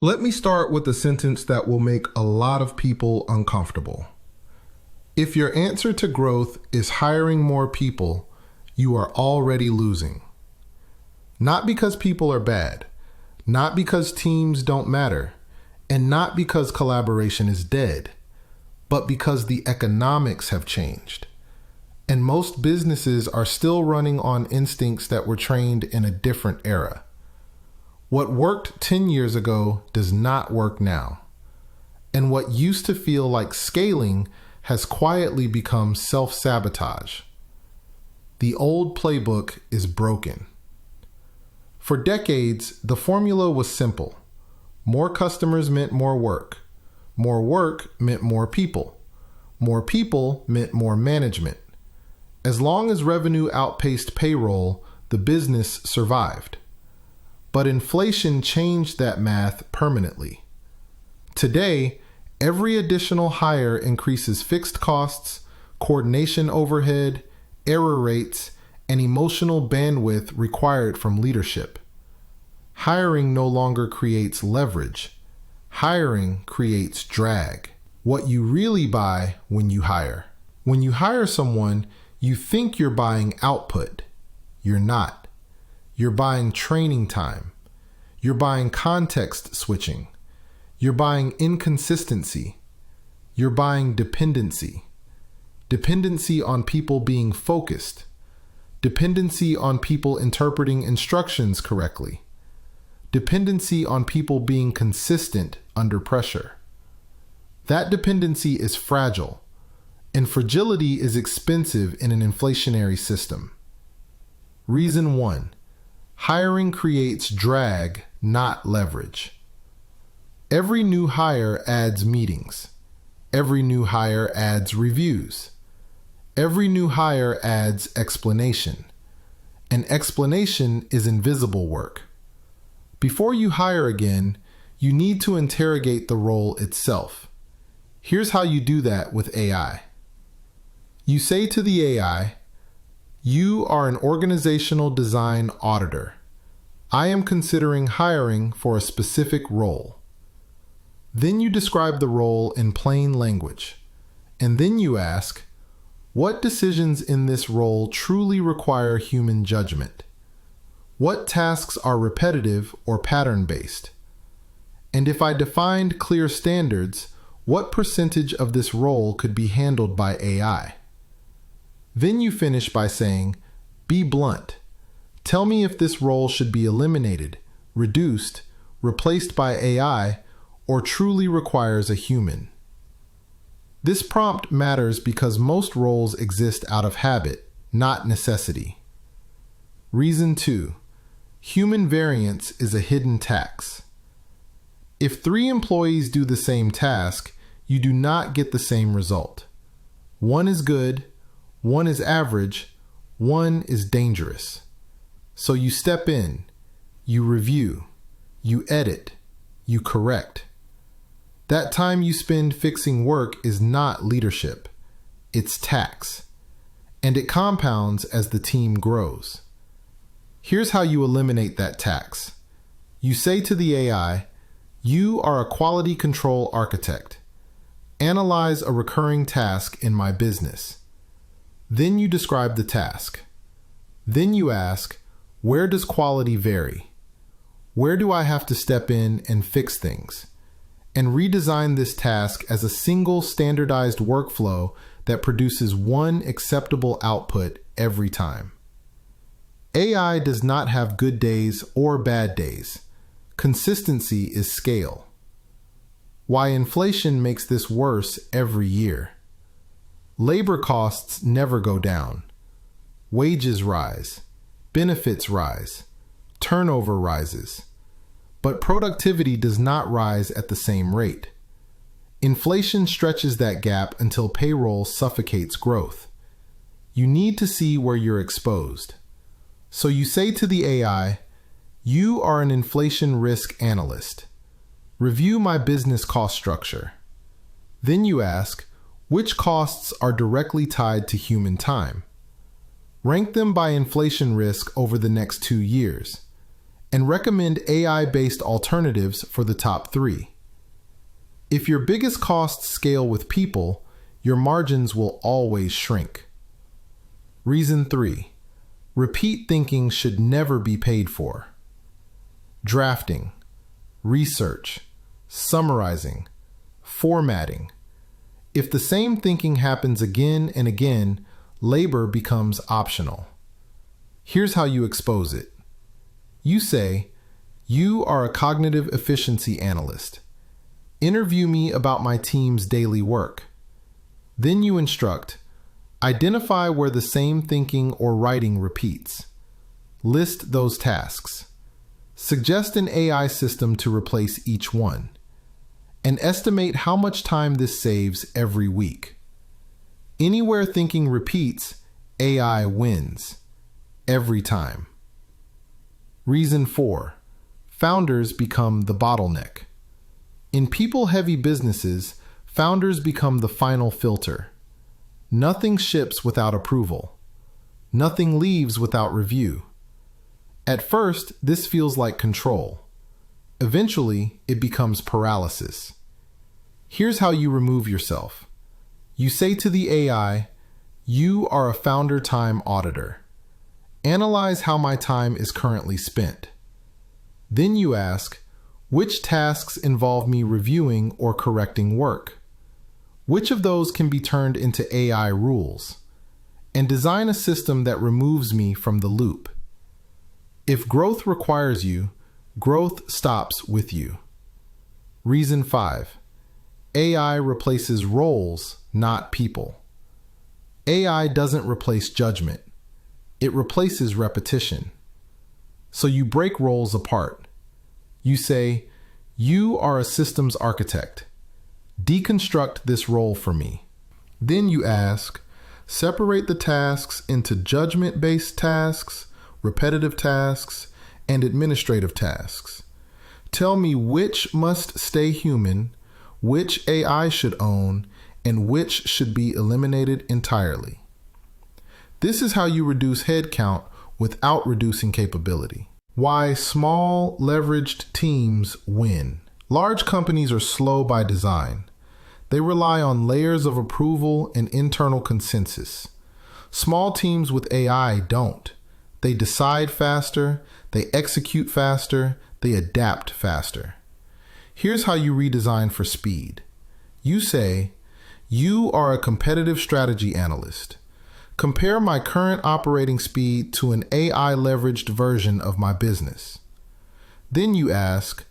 Let me start with a sentence that will make a lot of people uncomfortable. If your answer to growth is hiring more people, you are already losing. Not because people are bad, not because teams don't matter, and not because collaboration is dead, but because the economics have changed. And most businesses are still running on instincts that were trained in a different era. What worked 10 years ago does not work now. And what used to feel like scaling has quietly become self-sabotage. The old playbook is broken. For decades, the formula was simple. More customers meant more work. More work meant more people. More people meant more management. As long as revenue outpaced payroll, the business survived. But inflation changed that math permanently. Today, every additional hire increases fixed costs, coordination overhead, error rates, and emotional bandwidth required from leadership. Hiring no longer creates leverage. Hiring creates drag. What you really buy when you hire. When you hire someone, you think you're buying output. You're not. You're buying training time. You're buying context switching. You're buying inconsistency. You're buying dependency. Dependency on people being focused. Dependency on people interpreting instructions correctly. Dependency on people being consistent under pressure. That dependency is fragile, and fragility is expensive in an inflationary system. Reason 1. Hiring creates drag, not leverage. Every new hire adds meetings. Every new hire adds reviews. Every new hire adds explanation. And explanation is invisible work. Before you hire again, you need to interrogate the role itself. Here's how you do that with AI. You say to the AI, "You are an organizational design auditor. I am considering hiring for a specific role." Then you describe the role in plain language. And then you ask, what decisions in this role truly require human judgment? What tasks are repetitive or pattern-based? And if I defined clear standards, what percentage of this role could be handled by AI? Then you finish by saying, "Be blunt. Tell me if this role should be eliminated, reduced, replaced by AI, or truly requires a human." This prompt matters because most roles exist out of habit, not necessity. Reason 2. Human variance is a hidden tax. If 3 employees do the same task, you do not get the same result. 1 is good, 1 is average, 1 is dangerous. So you step in, you review, you edit, you correct. That time you spend fixing work is not leadership, it's tax. And it compounds as the team grows. Here's how you eliminate that tax. You say to the AI, "You are a quality control architect. Analyze a recurring task in my business." Then you describe the task. Then you ask, where does quality vary? Where do I have to step in and fix things? And redesign this task as a single standardized workflow that produces one acceptable output every time. AI does not have good days or bad days. Consistency is scale. Why inflation makes this worse every year. Labor costs never go down. Wages rise. Benefits rise. Turnover rises. But productivity does not rise at the same rate. Inflation stretches that gap until payroll suffocates growth. You need to see where you're exposed. So you say to the AI, "You are an inflation risk analyst. Review my business cost structure." Then you ask, which costs are directly tied to human time? Rank them by inflation risk over the next 2 years. and recommend AI-based alternatives for the top 3. If your biggest costs scale with people, your margins will always shrink. Reason 3. Repeat thinking should never be paid for. Drafting, research, summarizing, formatting. If the same thinking happens again and again, labor becomes optional. Here's how you expose it. You say, "You are a cognitive efficiency analyst. Interview me about my team's daily work." Then you instruct, identify where the same thinking or writing repeats. List those tasks. Suggest an AI system to replace each one. And estimate how much time this saves every week. Anywhere thinking repeats, AI wins. Every time. Reason 4. Founders become the bottleneck. In people-heavy businesses, founders become the final filter. Nothing ships without approval. Nothing leaves without review. At first, this feels like control. Eventually, it becomes paralysis. Here's how you remove yourself. You say to the AI, "You are a founder time auditor. Analyze how my time is currently spent." Then you ask, which tasks involve me reviewing or correcting work? Which of those can be turned into AI rules? And design a system that removes me from the loop. If growth requires you, growth stops with you. Reason 5. AI replaces roles, not people. AI doesn't replace judgment. It replaces repetition. So you break roles apart. You say, "You are a systems architect. Deconstruct this role for me." Then you ask, separate the tasks into judgment-based tasks, repetitive tasks, and administrative tasks. Tell me which must stay human, which AI should own, and which should be eliminated entirely. This is how you reduce headcount without reducing capability. Why small, leveraged teams win. Large companies are slow by design. They rely on layers of approval and internal consensus. Small teams with AI don't. They decide faster, they execute faster, they adapt faster. Here's how you redesign for speed. You say, "You are a competitive strategy analyst. Compare my current operating speed to an AI-leveraged version of my business." Then you ask,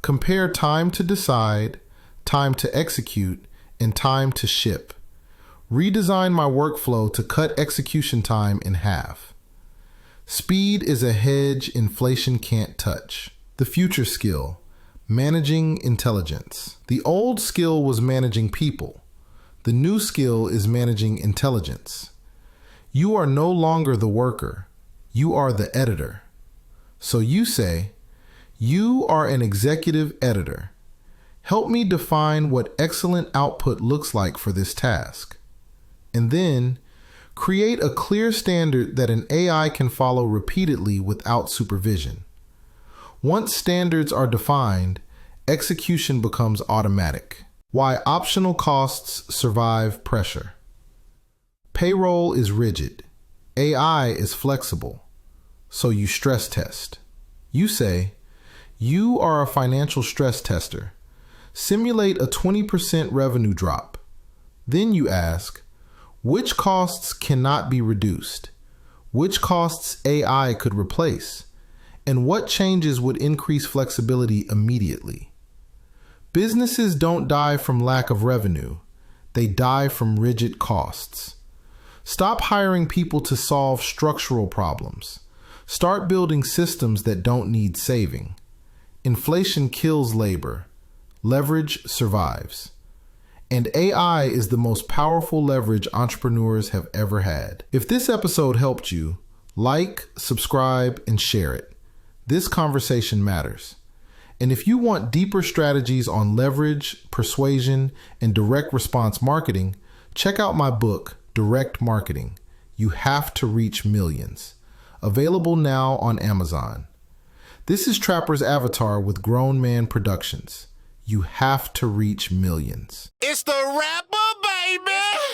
compare time to decide, time to execute, and time to ship. Redesign my workflow to cut execution time in half. Speed is a hedge inflation can't touch. The future skill, managing intelligence. The old skill was managing people. The new skill is managing intelligence. You are no longer the worker. You are the editor. So you say, "You are an executive editor. Help me define what excellent output looks like for this task." And then, create a clear standard that an AI can follow repeatedly without supervision. Once standards are defined, execution becomes automatic. Why optional costs survive pressure. Payroll is rigid. AI is flexible. So you stress test. You say, "You are a financial stress tester. Simulate a 20% revenue drop." Then you ask, which costs cannot be reduced? Which costs AI could replace? And what changes would increase flexibility immediately? Businesses don't die from lack of revenue. They die from rigid costs. Stop hiring people to solve structural problems. Start building systems that don't need saving. Inflation kills labor. Leverage survives. And AI is the most powerful leverage entrepreneurs have ever had. If this episode helped you, like, subscribe, and share it. This conversation matters. And if you want deeper strategies on leverage, persuasion, and direct response marketing, check out my book, Direct Marketing. You have to reach millions. Available now on Amazon. This is Trapper's Avatar with Grown Man Productions. You have to reach millions. It's the rapper, baby!